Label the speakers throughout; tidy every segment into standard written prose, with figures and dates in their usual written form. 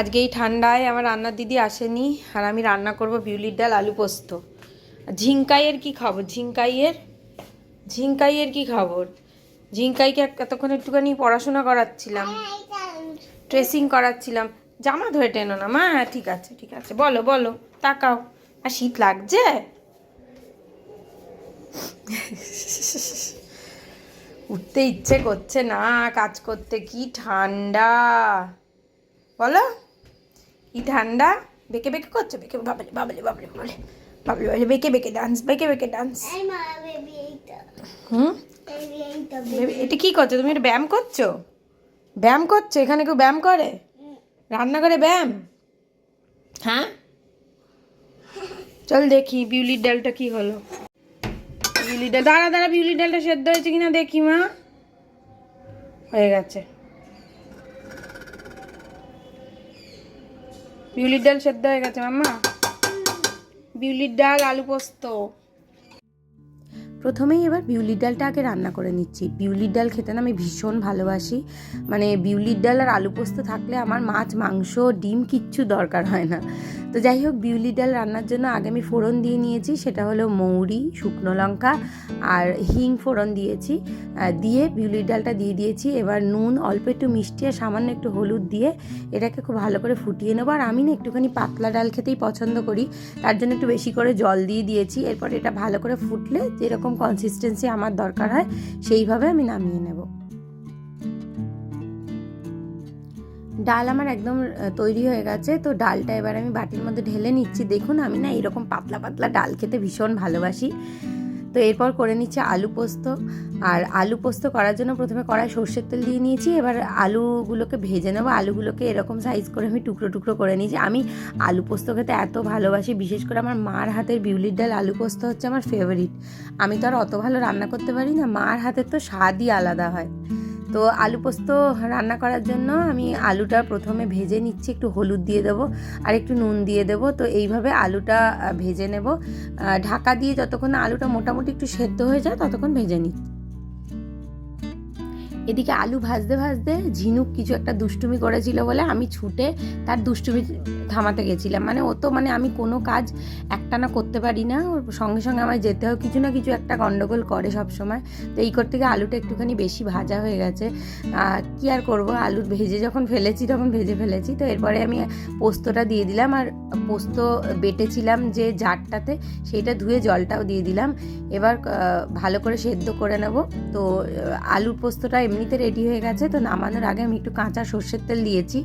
Speaker 1: আজকে এই ঠান্ডায় আমার রান্নার দিদি আসেনি, আর আমি রান্না করব বিউলির ডাল আলু পোস্ত। ঝিঙ্কাইয়ের কি খবর? ঝিঙ্কাইয়ের কি খবর? ঝিঙ্কাইকে এতক্ষণ একটুখানি পড়াশোনা করাচ্ছিলাম, ট্রেসিং করাচ্ছিলাম। জামা ধরে টেনো না মা। হ্যাঁ ঠিক আছে ঠিক আছে, বলো বলো, তাকাও। আর শীত লাগছে? উঠতে ইচ্ছে করছে না, কাজ করতে। কি ঠান্ডা বলো, কি ঠান্ডা। বেঁকে বেঁকে করছে, বেঁকে, বাবলে বাবলে বাবলে বাবলে বাবলে বাবলে, বেঁকে বেঁকে ডান্স, বেঁকে বেঁকে ডান্স। হুম, এটা কি করছো তুমি? এটা ব্যায়াম করছো? ব্যায়াম করছো? এখানে কেউ ব্যায়াম করে? রান্নাঘরে ব্যায়াম? হ্যাঁ, চল দেখি বিউলির ডালটা কি হলো। বিউলির ডাল, দাঁড়া দাঁড়া, বিউলির ডালটা সেদ্ধ হয়েছে কিনা দেখি মা। হয়ে গেছে, বিউলির ডাল সেদ্ধ হয়ে গেছে মাম্মা। বিউলির ডাল আলু পোস্ত। প্রথমেই এবার বিউলির ডালটা আগে রান্না করে নিচ্ছি। বিউলির ডাল খেতে না আমি ভীষণ ভালোবাসি। মানে বিউলির ডাল আর আলু পোস্ত থাকলে আমার মাছ মাংস ডিম কিচ্ছু দরকার হয় না। তো যাই হোক, বিউলির ডাল রান্নার জন্য আগে আমি ফোড়ন দিয়ে নিয়েছি, সেটা হলো মৌরি, শুকনো লঙ্কা আর হিং ফোড়ন দিয়েছি। দিয়ে বিউলির ডালটা দিয়ে দিয়েছি। এবার নুন, অল্প একটু মিষ্টি আর সামান্য একটু হলুদ দিয়ে এটাকে খুব ভালো করে ফুটিয়ে নেবো। আর আমি না একটুখানি পাতলা ডাল খেতেই পছন্দ করি, তার জন্য একটু বেশি করে জল দিয়ে দিয়েছি। এরপর এটা ভালো করে ফুটলে যেরকম কনসিস্টেন্সি আমার দরকার হয় সেইভাবে আমি নামিয়ে নেব। ডাল আমার একদম তৈরি হয়ে গেছে। তো ডালটা এবার আমি বাটির মধ্যে ঢেলে নিচ্ছি। দেখুন, আমি না এরকম পাতলা পাতলা ডাল খেতে ভীষণ ভালোবাসি। তো এরপর করে নিচ্ছি আলু পোস্ত। আর আলু পোস্ত করার জন্য প্রথমে কড়াই সর্ষের তেল দিয়ে নিয়েছি। এবার আলুগুলোকে ভেজে নেবো। আলুগুলোকে এরকম সাইজ করে আমি টুকরো টুকরো করে নিয়েছি। আমি আলু পোস্ত খেতে এত ভালোবাসি, বিশেষ করে আমার মার হাতের বিউলির ডাল আলু পোস্ত হচ্ছে আমার ফেভারিট। আমি তো আর অত ভালো রান্না করতে পারি না, মার হাতের তো স্বাদই আলাদা হয়। তো আলু পোস্ত রান্না করার জন্য আমি আলুটা প্রথমে ভেজে নিচ্ছি, একটু হলুদ দিয়ে দেবো আর একটু নুন দিয়ে দেবো। তো এইভাবে আলুটা ভেজে নেব, ঢাকা দিয়ে যতক্ষণ না আলুটা মোটামুটি একটু সেদ্ধ হয়ে যায় ততক্ষণ ভেজে নিচ্ছি। এদিকে আলু ভাজতে ভাজতে ঝিনুক কিছু একটা দুষ্টুমি করেছিল বলে আমি ছুটে তার দুষ্টুমি থামাতে গেছিলাম। মানে ও তো, মানে আমি কোনো কাজ একটানা করতে পারি না, ওর সঙ্গে সঙ্গে আমার যেতে হয়, কিছু না কিছু একটা গন্ডগোল করে সব সময়। তো এই করতে গিয়ে আলুটা একটুখানি বেশি ভাজা হয়ে গেছে। কি আর করব, আলু ভেজে যখন ফেলেছি তখন ভেজে ফেলেছি। তো এরপরে আমি পোস্তটা দিয়ে দিলাম, আর পোস্ত বেটেছিলাম যে জারটাতে সেইটা ধুয়ে জলটাও দিয়ে দিলাম। এবার ভালো করে সেদ্ধ করে নেব। তো আলুর পোস্তটা এমনিতে রেডি হয়ে গেছে। তো নামানোর আগে আমি একটু কাঁচা সর্ষের তেল দিয়েছি।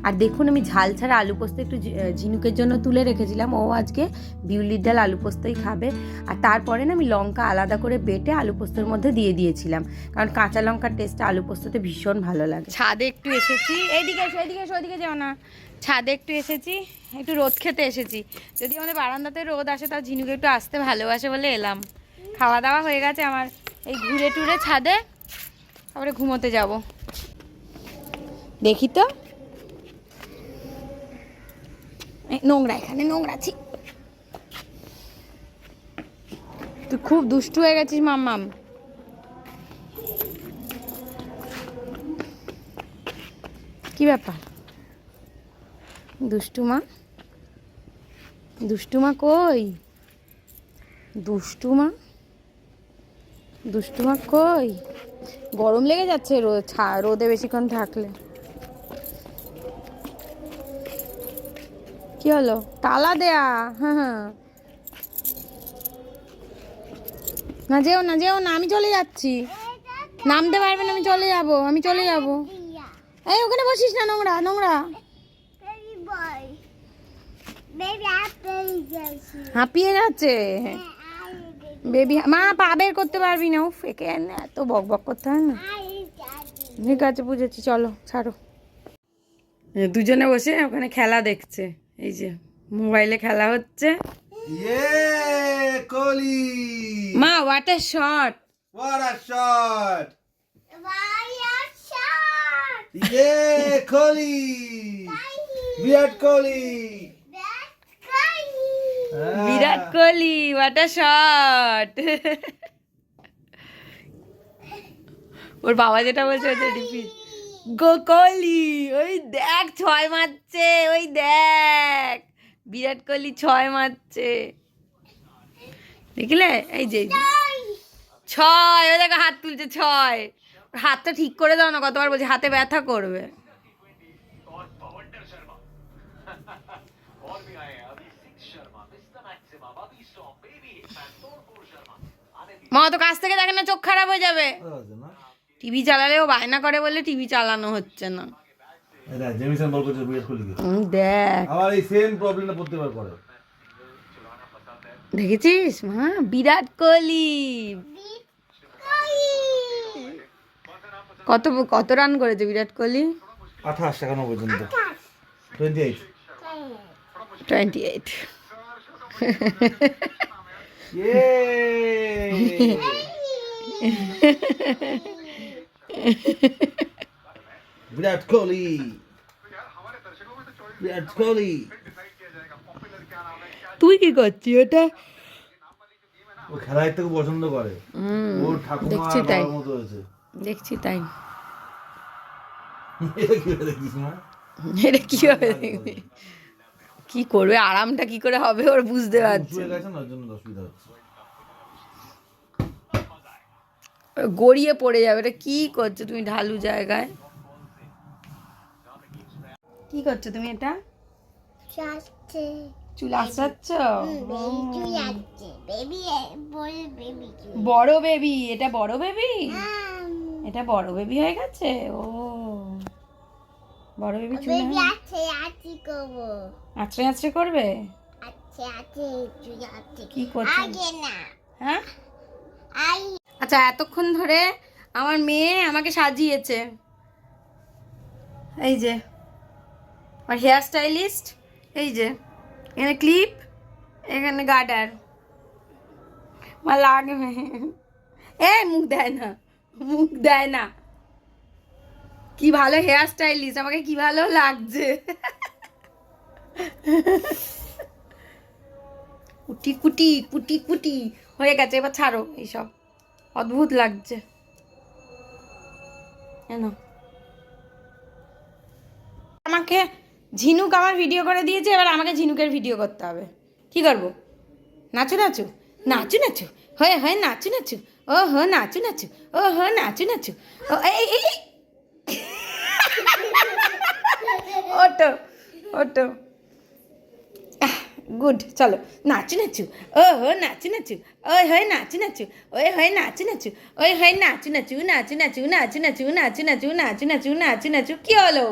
Speaker 1: আর দেখুন, আমি ঝাল ছাড়া আলু পোস্ত একটু ঝিনুকের জন্য তুলে রেখেছিলাম, ও আজকে বিউলির ডাল আলু পোস্তই খাবে। আর তারপরে না আমি লঙ্কা আলাদা করে বেটে আলু পোস্তর মধ্যে দিয়ে দিয়েছিলাম, কারণ কাঁচা লঙ্কার টেস্টটা আলু পোস্ততে ভীষণ ভালো লাগে। ছাদে একটু এসেছি, এইদিকে এসো, এইদিকে এসো, ওইদিকে যাও না। ছাদে একটু এসেছি, একটু রোদ খেতে এসেছি। যদি আমাদের বারান্দাতে রোদ আসে, তার ঝিনুকে একটু আসতে ভালোবাসে বলে এলাম। খাওয়া দাওয়া হয়ে গেছে আমার, এই ঘুরে টুরে ছাদে তারপরে ঘুমোতে যাব। দেখি তো, নোংরা, এখানে নোংরা ছি। তুই খুব দুষ্টু হয়ে গেছিস মাম্মাম। কি ব্যাপার? দুষ্টুমা, দুষ্টুমা কই? দুষ্টুমা, দুষ্টুমা কই? গরম লেগে যাচ্ছে রোদে বেশিক্ষণ থাকলে। কি হলো? তালা দেয়া? হ্যাঁ হ্যাঁ, না যেও না, যেও না, আমি চলে যাচ্ছি। নামতে পারবে না, আমি চলে যাব, আমি চলে যাব। এই ওখানে বসিস না, নোংরা নোংরা। হাঁপিয়ে যাচ্ছে বেবি। মা পা বের করতে পারবি না? উফ, একে এত বক বক করতে হয় না। ঠিক আছে, বুঝেছি, চলো ছাড়ো। দুজনে বসে ওখানে খেলা দেখছে, এই যে মোবাইলে খেলা হচ্ছে। মা, what a shot!
Speaker 2: What a shot! Yeah, Kohli! Virat Kohli!
Speaker 1: Virat Kohli, what a shot! ওর বাবা যেটা বলছে ওটা রিপিট। কোহলি ওই দেখ 6 মারছে, ওই দেখ বিরাট কোহলি 6 মারছে, দেখলে? এই যে 6, ওই দেখো হাত তুলছে 6। হাতটা ঠিক করে দাও না, কতবার বলছি, হাতে ব্যথা করবে। মা তো কাছ থেকে দেখে না, চোখ খারাপ হয়ে যাবে। টিভি চালালেও বায়না করে বলে টিভি চালানো হচ্ছে না।
Speaker 2: জেমিসন বল করছে বিরাট কোহলিকে।
Speaker 1: দেখ,
Speaker 2: আমার এই সেম প্রবলেমটা প্রত্যেকবার করে।
Speaker 1: দেখেছিস মা, বিরাট কোহলি কত কত রান করেছে বিরাট কোহলি?
Speaker 2: 28 এখনো পর্যন্ত। 28।
Speaker 1: 28।
Speaker 2: ইয়ে বিরাট কোহলি, বিরাট কোহলি।
Speaker 1: তুই কি করছিস ওটা?
Speaker 2: ও খেলায় থেকে পছন্দ করে। ওর ঠাকুমা
Speaker 1: দেখছি তাই,
Speaker 2: বাবার মতো হয়েছে।
Speaker 1: দেখছি তাই।
Speaker 2: এটা কি দেখছিস মা?
Speaker 1: এটা কি হবে দেখবি? কি করবে, আরামটা কি করে হবে ওর বুঝতে পারছে
Speaker 2: শুয়ে গেছে না, ওর জন্য অসুবিধা হচ্ছে।
Speaker 1: গড়িয়ে পড়ে যাবে। এটা কি করছো তুমি ঢালু জায়গায়? কি করছো তুমি এটা? চুল আঁচড়াচ্ছ? বড় বেবি, এটা বড় বেবি, এটা বড় বেবি হয়ে গেছে। ও বড় বেবি চুল আঁচড়ে আঁচড়ে করবে? কি করছো? হ্যাঁ, আচ্ছা, এতক্ষণ ধরে আমার মেয়ে আমাকে সাজিয়েছে। এই যে আমার হেয়ার স্টাইলিস্ট, এই যে এখানে ক্লিপ, এখানে গার্ডার, আমার লাগবে। এ মুখ দেয় না, মুখ দেয় না। কি ভালো হেয়ার স্টাইলিস্ট, আমাকে কি ভালো লাগছে। কুটি কুটি কুটি কুটি হয়ে গেছে, এবার ছাড়ো এইসব, অদ্ভুত লাগছে। কেন আমাকে ঝিনুক আমার ভিডিও করে দিয়েছে, এবার আমাকে ঝিনুকের ভিডিও করতে হবে। কি করবো? নাচু নাচু, নাচু নাচু, হয়ে হয়ে নাচু নাচু, ও হো নাচু নাচু, ও হো নাচু নাচু, ও এই ওটো ওটো, গুড, চলো নাচু নাচু, ও হো নাচু নাচু, ওই হয় নাচু নাচু, ওই হয় নাচু নাচু, ওই হয় নাচু নাচু, নাচু নাচু, নাচু নাচু, নাচু নাচু, নাচু নাচু, নাচু নাচু। কি হলো?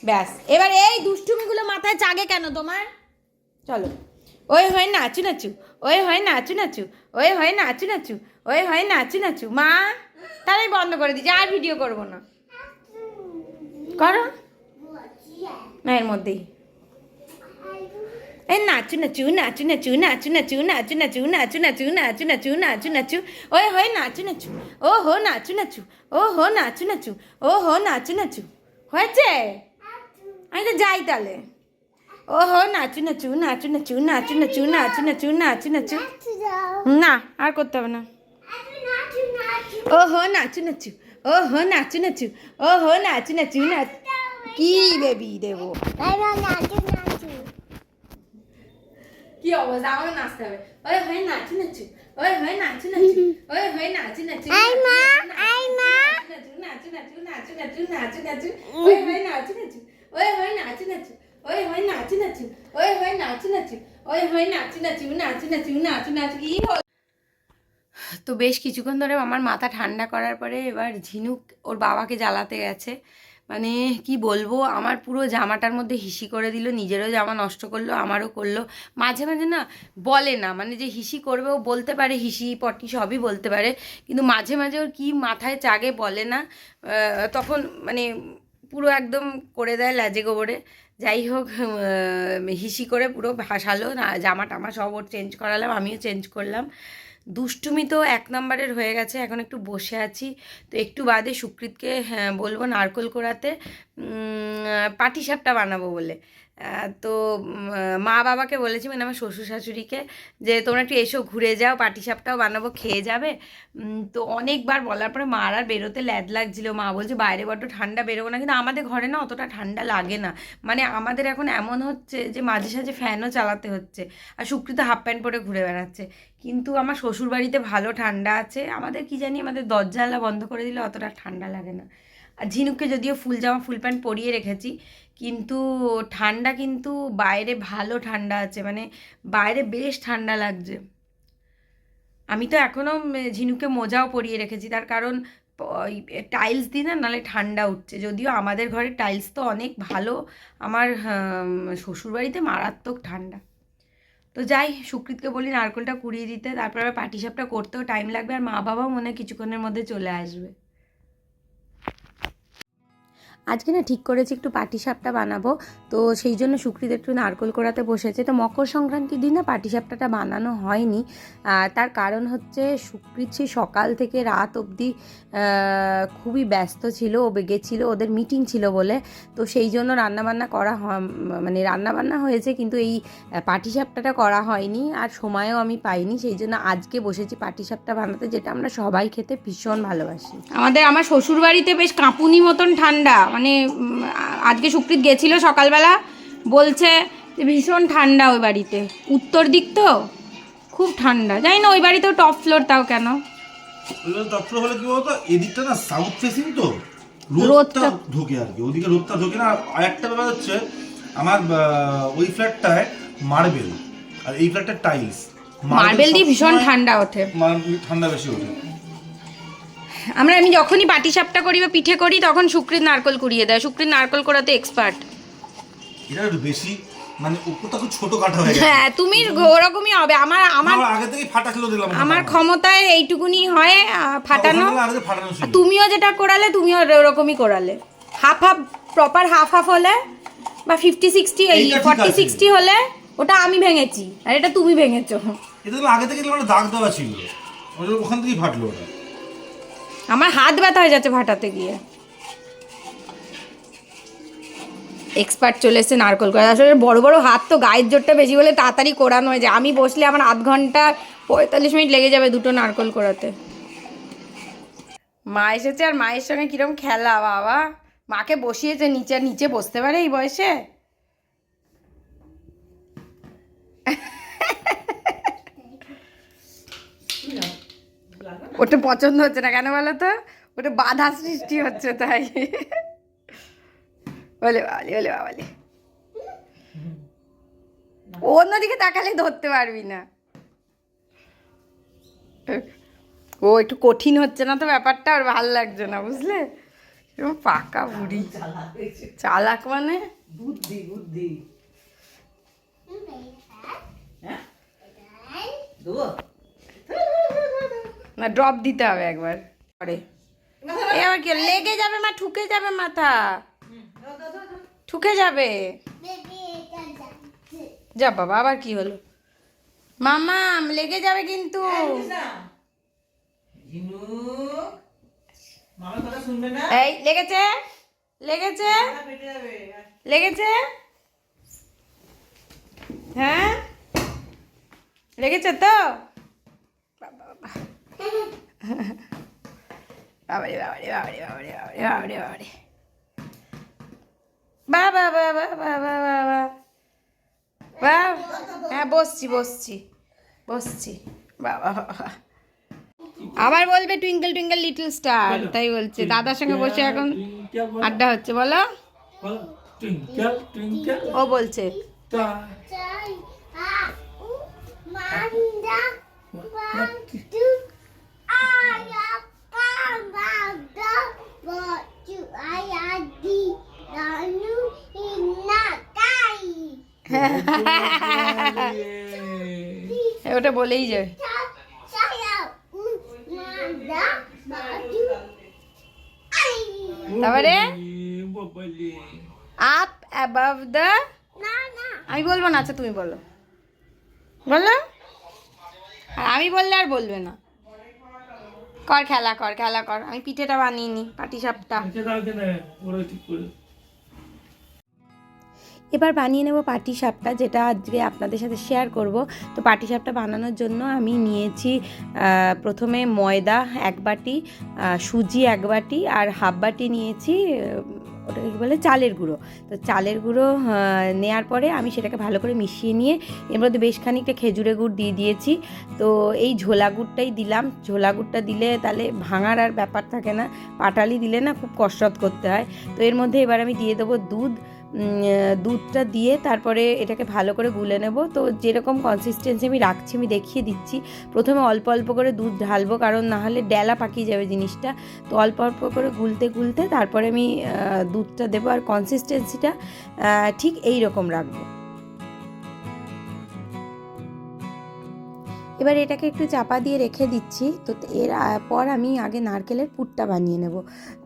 Speaker 1: ব্যাস, এবার এই দুষ্টুমিগুলো মাথায় জাগে কেন তোমার? চলো, ওই হয় নাচু নাচু, ওই হয় নাচু নাচু, ওই হয় নাচু নাচু, ওই হয় নাচু নাচু। মা তাহলে বন্ধ করে দিচ্ছি, আর ভিডিও করবো না। করো না, এর মধ্যেই এই নাচু নাচু, নাচু নাচু, নাচু নাচু, নাচু নাচু, নাচু নাচু, নাচু নাচু, নাচু নাচু, ওই হয় নাচু নাচু, ও হো নাচু নাচু, ও হো নাচু নাচু, ও হো নাচু নাচু। হয়েছে? আমি তো যাই তাহলে। ও হো নাচু নাচু, নাচু নাচু, নাচু নাচু, নাচু নাচু, নাচু নাচু। না, আর করতে হবে না। ও হো নাচু নাচু, ও হো নাচু নাচু, ও হো নাচু নাচু, নাচ। কি বেবি দেবো? কি অবস্থা, আমাকে নাচতে হবে। ওই হয় নাচু নাচু, ওই হয় নাচু নাচু, ওই হয় নাচু নাচু, আই মা আই মা, নাচু নাচু, নাচু নাচু, নাচু নাচু, নাচু, ওই হয় নাচু নাচু, ওই হয় নাচু নাচু, ওই হয় নাচু নাচু, ওই হয় নাচু নাচু, ওই হয় নাচু নাচু, নাচু নাচু, নাচু নাচু। কি হলো? তো বেশ কিছুক্ষণ ধরে আমার মাথা ঠান্ডা করার পরে এবার ঝিনুক ওর বাবাকে জ্বালাতে গেছে। মানে কি বলবো, আমার পুরো জামাটার মধ্যে হিসি করে দিল, নিজেরও জামা নষ্ট করলো, আমারও করলো। মাঝে মাঝে না বলে না, মানে যে হিসি করবে ও বলতে পারে, হিসি পটি সবই বলতে পারে, কিন্তু মাঝে মাঝে ওর কি মাথায় চাগে বলে না, তখন মানে পুরো একদম করে দেয় লাজে গোবরে। যাই হোক, হিসি করে পুরো ভাসালো না, জামা টামা সব ওর চেঞ্জ করালাম, আমিও চেঞ্জ করলাম। দুষ্টুমি তো 1 নম্বরের হয়ে গেছে। এখন একটু বসে আছি, তো একটু বাদে সুকৃতকে বলবো নারকোল কোড়াতে পাটিসাপটা বানাবো বলে। তো মা বাবাকে বলেছি, মানে আমার শ্বশুর শাশুড়িকে, যে তোমরা একটু এসো ঘুরে যাও, পাটিসাপটাও বানাবো, খেয়ে যাবে। তো অনেকবার বলার পরে মার আর বেরোতে ল্যাদ লাগছিল। মা বলছে বাইরে বড্ড ঠান্ডা, বেরোবো না। কিন্তু আমাদের ঘরে না অতটা ঠান্ডা লাগে না, মানে আমাদের এখন এমন হচ্ছে যে মাঝে সাঝে ফ্যানও চালাতে হচ্ছে, আর সুকৃত হাফ প্যান্ট পরে ঘুরে বেড়াচ্ছে। কিন্তু আমার শ্বশুর বাড়িতে ভালো ঠান্ডা আছে, আমাদের কি জানি আমাদের দরজা জানলা বন্ধ করে দিলে অতটা ঠান্ডা লাগে না। আর ঝিনুককে যদিও ফুল জামা ফুল প্যান্ট পরিয়ে রেখেছি, কিন্তু ঠান্ডা কিন্তু বাইরে ভালো ঠান্ডা আছে, মানে বাইরে বেশ ঠান্ডা লাগছে। আমি তো এখনও ঝিনুকে মোজাও পরিয়ে রেখেছি, তার কারণ টাইলস দিই না, নাহলে ঠান্ডা উঠছে। যদিও আমাদের ঘরের টাইলস তো অনেক ভালো, আমার শ্বশুরবাড়িতে মারাত্মক ঠান্ডা। তো যাই, সুকৃতকে বলি নারকেলটা কুড়িয়ে দিতে, তারপর আবার পাটিসাপটা করতেও টাইম লাগবে, আর মা বাবাও মনে হয় কিছুক্ষণের মধ্যে চলে আসবে। আজকে না ঠিক করেছি একটু পাটিসাপটা বানাবো, তো সেই জন্য সুকৃত একটু নারকেল কোড়াতে বসেছে। তো মকর সংক্রান্তির দিন না পাটিসাপটাটা বানানো হয়নি, তার কারণ হচ্ছে সুকৃত সেই সকাল থেকে রাত অবধি খুবই ব্যস্ত ছিল, ও গেছিলো ওদের মিটিং ছিল বলে। তো সেই জন্য রান্নাবান্না করা মানে রান্নাবান্না হয়েছে, কিন্তু এই পাটিসাপটাটা করা হয়নি, আর সময়ও আমি পাইনি। সেই জন্য আজকে বসেছি পাটিসাপটা বানাতে, যেটা আমরা সবাই খেতে ভীষণ ভালোবাসি। আমার শ্বশুরবাড়িতে বেশ কাঁপুনি মতন ঠান্ডা, মানে আজকে সুকৃত গেছিল সকালবেলা, বলছে যে ভীষণ ঠান্ডা ওই বাড়িতে, উত্তর দিক তো খুব ঠান্ডা। জানি না ওই বাড়িতেও টপ ফ্লোর, তাও কেন
Speaker 2: টপ ফ্লোর হলে কি বলতো, এদিকটা না সাউথ ফেসিং, তো রোদটা ঢোকে আর কি, ওদিকে রোদটা ঢোকে না। আর একটা ব্যাপার হচ্ছে আমার ওই ফ্ল্যাটটায় মার্বেল, আর এই ফ্ল্যাটটা টাইলস।
Speaker 1: মার্বেল দিয়ে ভীষণ ঠান্ডা ওঠে,
Speaker 2: ঠান্ডা বেশি ওঠে।
Speaker 1: আমি যখনই পাটিসাপটা করি বা পিঠে করি, তখন সুকৃত নারকেল কুড়িয়ে দেয়। সুকৃত নারকেল কোড়াতে এক্সপার্ট।
Speaker 2: এটা একটু বেশি, মানে উপরটা খুব ছোট কাটা হয়ে গেছে।
Speaker 1: হ্যাঁ, তুমি ওরকমই হবে। আমার
Speaker 2: আগে থেকেই ফাটা ছিল, দিলাম
Speaker 1: আমার ক্ষমতায় এইটুকুনি হয় ফাটানো। তুমিও যেটা কোড়ালে, তুমিও ওরকমই কোড়ালে। Half half, proper half half হলে, বা 50-60 40-60 হলে ওটা আমি ভেঙেছি, আর এটা তুমি ভেঙেছো।
Speaker 2: এটা তো আগে থেকে দাগ দেওয়া ছিল, ওখান থেকেই ফাটলো ওটা।
Speaker 1: আমার হাত ব্যথা হয়ে যাচ্ছে ফাটাতে গিয়ে। এক্সপার্ট চলে এসছে নারকেল কোড়া। আসলে বড় বড় হাত তো, গায়ের জোরটা বেশি বলে তাড়াতাড়ি কোড়ানো হয়ে যায়। আমি বসলে আমার আধ ঘন্টা 45 মিনিট লেগে যাবে দুটো নারকেল কোড়াতে। মা এসেছে, আর মায়ের সঙ্গে কিরম খেলা বাবা। মাকে বসিয়েছে নিচে, নিচে বসতে পারে এই বয়সে? ওটা পছন্দ হচ্ছে না কেন বলো তো? ওটা বাধা সৃষ্টি হচ্ছে তাই। বলে বাবালি, বলে বাবালি, অন্যদিকে তাকালে ধরতে পারবি না। ও একটু কঠিন হচ্ছে না তো ব্যাপারটা, আর ভাল লাগছে না, বুঝলে? এরকম পাকা বুড়ি, চালাক মানে বুদ্ধি বুদ্ধি। না, ড্রপ দিতে হবে একবার পরে। এবার কি লেগে যাবে মা, ঠুকে যাবে মাথা, ঠুকে যাবে। যা বাবা, আবার কি হলো? মামা লেগে যাবে কিন্তু। এই লেগেছে, লেগেছে, লেগেছে, হ্যাঁ লেগেছে তো। বাবারে বাবারে বাবারে বাবারে বাবারে বাবারে বাবা বাবা বাবা বাবা বাবা। হ্যাঁ বসছি বসছি বসছি। বাবা বাবা আবার বলবে টুইঙ্কেল টুইঙ্কেল লিটল স্টার, তাই বলছে। দাদার সঙ্গে বসে এখন আড্ডা হচ্ছে, বলো। ও বলছে ওটা বলেই যায়। তারপরে আপ অ্যাবাভ দ্য, আমি বলবো না, আচ্ছা তুমি বলো, বলো। আর আমি বললে আর বলবে না। কর খেলা, কর খেলা কর। আমি পিঠেটা বানিয়ে নি, পাটিসাপটা। এবার বানিয়ে নেব পাটিসাপটা, যেটা আজকে আপনাদের সাথে শেয়ার করব। তো পাটিসাপটা বানানোর জন্য আমি নিয়েছি প্রথমে ময়দা 1 বাটি, সুজি 1 বাটি, আর হাফ বাটি নিয়েছি ওটাকে কী বলে, চালের গুঁড়ো। তো চালের গুঁড়ো নেওয়ার পরে আমি সেটাকে ভালো করে মিশিয়ে নিয়ে এর মধ্যে বেশ খানিকটা খেজুরের গুড় দিয়ে দিয়েছি। তো এই ঝোলা গুড়টাই দিলাম। ঝোলা গুড়টা দিলে তাহলে ভাঙার আর ব্যাপার থাকে না, পাটালি দিলে না খুব কসরত করতে হয়। তো এর মধ্যে এবার আমি দিয়ে দেবো দুধটা দিয়ে তারপরে এটাকে ভালো করে গুলে নেব। তো যেরকম কনসিস্টেন্সি আমি রাখছি আমি দেখিয়ে দিচ্ছি। প্রথমে অল্প অল্প করে দুধ ঢালবো, কারণ নাহলে ডেলা পাকিয়ে যাবে জিনিসটা। তো অল্প অল্প করে গুলতে গুলতে তারপরে আমি দুধটা দেবো, আর কনসিস্টেন্সিটা ঠিক এই রকম রাখবো। এবার এটাকে একটু চাপা দিয়ে রেখে দিচ্ছি। তো এর পর আমি আগে নারকেলের পুরটা বানিয়ে নেব।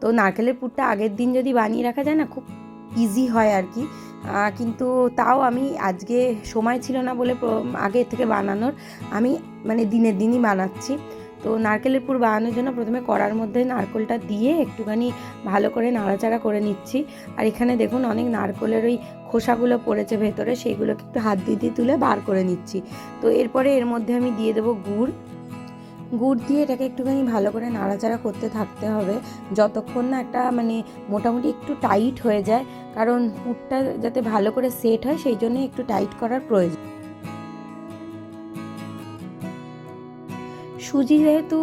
Speaker 1: তো নারকেলের পুরটা আগের দিন যদি বানিয়ে রাখা যায় না, খুব ইজি হয় আর কি। কিন্তু তাও আমি আজকে সময় ছিল না বলে আগে থেকে বানানোর, আমি মানে দিনের দিনই বানাচ্ছি। তো নারকেলের পুর বানানোর জন্য প্রথমে কড়ার মধ্যে নারকেলটা দিয়ে একটুখানি ভালো করে নাড়াচাড়া করে নিচ্ছি। আর এখানে দেখুন অনেক নারকেলের ওই খোসাগুলো পড়েছে ভেতরে, সেইগুলোকে একটু হাত দিয়ে তুলে বার করে নিচ্ছি। তো এরপরে এর মধ্যে আমি দিয়ে দেবো গুড় দিয়ে এটাকে একটুখানি ভালো করে নাড়াচাড়া করতে থাকতে হবে যতক্ষণ না একটা মানে মোটামুটি একটু টাইট হয়ে যায়, কারণ পুরটা যাতে ভালো করে সেট হয় সেই জন্য একটু টাইট করার প্রয়োজন। সুজি যেহেতু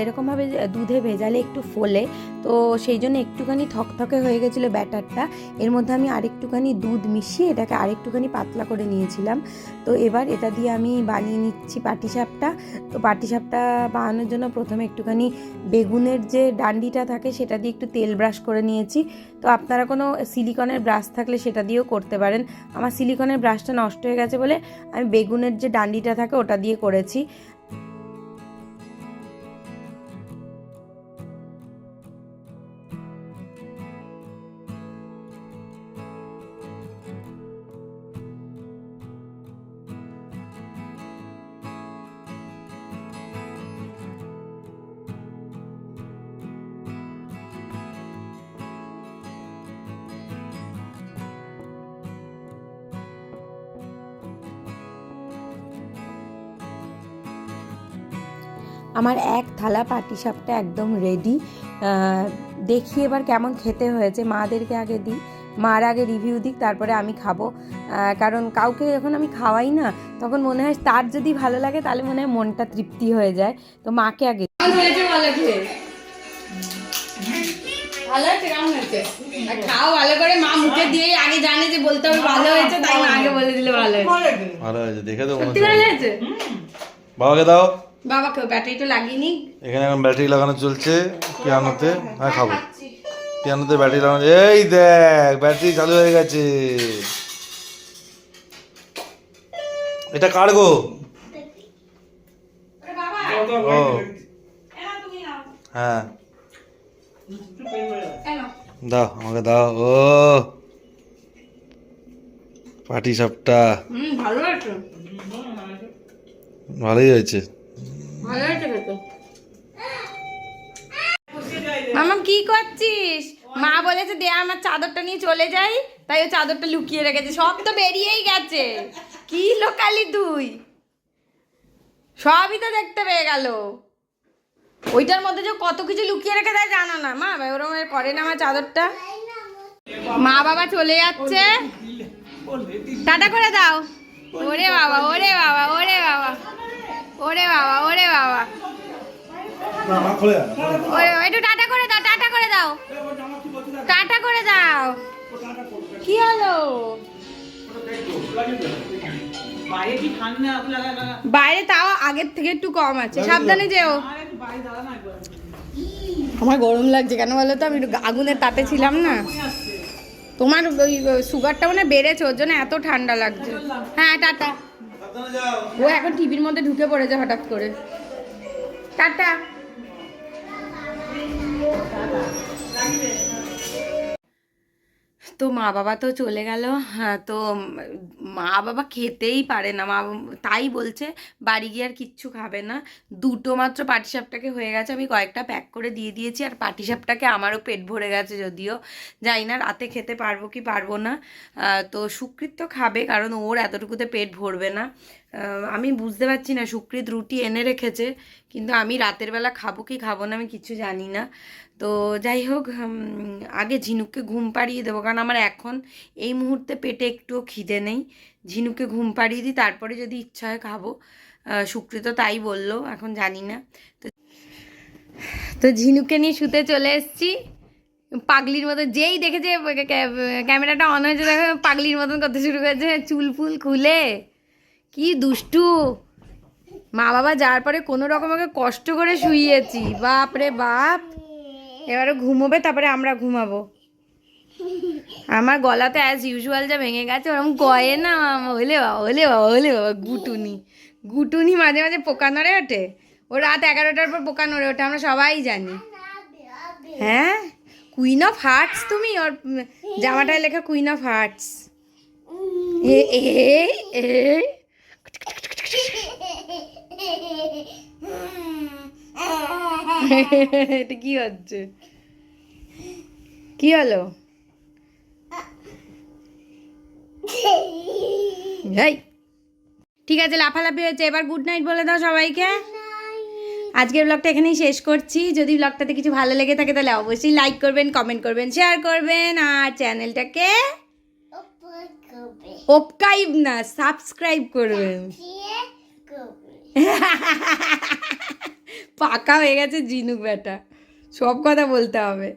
Speaker 1: এরকমভাবে দুধে ভেজালে একটু ফোলে, তো সেই জন্য একটুখানি থকথকে হয়ে গেছিলো ব্যাটারটা। এর মধ্যে আমি আরেকটুখানি দুধ মিশিয়ে এটাকে আরেকটুখানি পাতলা করে নিয়েছিলাম। তো এবার এটা দিয়ে আমি বানিয়ে নিচ্ছি পাটিসাপটা। তো পাটিসাপটা বানানোর জন্য প্রথমে একটুখানি বেগুনের যে ডান্ডিটা থাকে সেটা দিয়ে একটু তেল ব্রাশ করে নিয়েছি। তো আপনারা কোনো সিলিকনের ব্রাশ থাকলে সেটা দিয়েও করতে পারেন। আমার সিলিকনের ব্রাশটা নষ্ট হয়ে গেছে বলে আমি বেগুনের যে ডান্ডিটা থাকে ওটা দিয়ে করেছি। আমার 1 থালা পাটিসাপটা একদম রেডি। দেখি এবার কেমন খেতে হয়েছে। মাদেরকে আগে দিই, মার আগে রিভিউ দিক, তারপরে আমি খাবো। কারণ কাউকে যখন আমি খাওয়াই না, তখন মনে হয় তার যদি ভালো লাগে তাহলে মনে হয় মনটা তৃপ্তি হয়ে যায়। তো মাকে আগে
Speaker 3: খাও ভালো করে, মা মুখে দিয়ে আগে জানে যে বলতে হবে ভালো হয়েছে, তাই মা আগে বলে দিলে ভালো হয়েছে।
Speaker 2: দেখে তো
Speaker 3: সত্যি ভালো হয়েছে।
Speaker 2: বাবাকে দাও।
Speaker 3: বাবাকে ব্যাটারিটা লাগিয়ে নি।
Speaker 2: এখানে এখন ব্যাটারি লাগানো চলছে পিয়ানোতে। হ্যাঁ খাবো। পিয়ানোতে ব্যাটারি লাগানো, এই দেখ ব্যাটারি চালু হয়ে গেছে। এটা কার গো? ও হ্যাঁ, দাও আমাকে দাও। ও পাটিসাপটা
Speaker 3: ভালো হয়েছে,
Speaker 2: ভালোই হয়েছে।
Speaker 3: ভালো হয়েছে খেতে। মামা কি করছিস? মা বলেছে দে আমার চাদরটা নিয়ে চলে যাই, তাই ও চাদরটা লুকিয়ে রেখেছে। সব তো বেরিয়েই গেছে। কি লোকালি তুই, সবই তো দেখতে পেয়ে গেল। ওইটার মধ্যে যে কত কিছু লুকিয়ে রেখে দেয় জানো না মা। ওরকম করে না আমার চাদরটা। মা বাবা চলে যাচ্ছে, টাটা করে দাও। ওরে বাবা, ওরে বাবা, ওরে বাবা, ওরে বাবা, ওরে বাবা, একটু টাটা করে দাও, টাটা করে দাও, টাটা করে দাও। কি হলো? বাইরে তাও আগের থেকে একটু কম আছে, সাবধানে যেও। আমার গরম লাগছে কেন বলো তো, আমি একটু আগুনের তাপে ছিলাম না। তোমার ওই সুগারটা মানে বেড়েছে, ওর জন্য এত ঠান্ডা লাগছে। হ্যাঁ টাটা। ও এখন টিভির মধ্যে ঢুকে পড়েছে হঠাৎ করে। টাটা।
Speaker 1: তো মা বাবা তো চলে গেল। হ্যাঁ, তো মা বাবা খেতেই পারে না, তাই বলছে বাড়ি গিয়ে আর কিচ্ছু খাবে না। দুটো মাত্র পাটিসাপটাকে হয়ে গেছে, আমি কয়েকটা প্যাক করে দিয়ে দিয়েছি। আর পাটিসাপটাকে আমারও পেট ভরে গেছে, যদিও জানি না রাতে খেতে পারবো কি পারবো না। তো সুকৃত তো খাবে, কারণ ওর এতটুকুতে পেট ভরবে না। আমি বুঝতে পারছি না, সুকৃত রুটি এনে রেখেছে, কিন্তু আমি রাতের বেলা খাবো কি খাবো না আমি কিছু জানি না। তো যাই হোক, আগে ঝিনুককে ঘুম পাড়িয়ে দেবো, কারণ আমার এখন এই মুহূর্তে পেটে একটুও খিদে নেই। ঝিনুককে ঘুম পাড়িয়ে দিই, তারপরে যদি ইচ্ছা হয় খাবো। সুকৃত তাই বললো, এখন জানি না। তো ঝিনুককে নিয়ে শুতে চলে এসেছি পাগলির মতো। যেই দেখেছে ক্যামেরাটা অন হয়েছে, দেখো পাগলির মতন করতে শুরু করেছে, চুল ফুল খুলে। কি দুষ্টু! মা বাবা যাওয়ার পরে কোনো রকম ওকে কষ্ট করে শুইয়েছি, বাপ রে বাপ। এবারে ঘুমোবে, তারপরে আমরা ঘুমাবো। আমার গলাতে অ্যাজ ইউজুয়াল যা ভেঙে গেছে, ওরকম গয়ে না। হলে বাবা, হলে বাবা, হলে বাবা। গুটুনি মাঝে মাঝে পোকা নড়ে ওঠে। ও রাত 11টার পর পোকা নড়ে ওঠে, আমরা সবাই জানি। হ্যাঁ, কুইন অফ হার্টস তুমি, ওর জামাটায় লেখা কুইন অফ হার্টস। এটা কি হচ্ছে? কি হলো? ঠিক আছে, লাফালাফি হয়েছে, এবার গুড নাইট বলে দাও সবাইকে। আজকের ব্লগটা এখানেই শেষ করছি। যদি ব্লগটাতে কিছু ভালো লেগে থাকে তাহলে অবশ্যই লাইক করবেন, কমেন্ট করবেন, শেয়ার করবেন, আর চ্যানেলটাকে সাবস্ক্রাইব করবেন। পাকা হয়ে গেছে ঝিনুক বেটা, সব কথা বলতে হবে।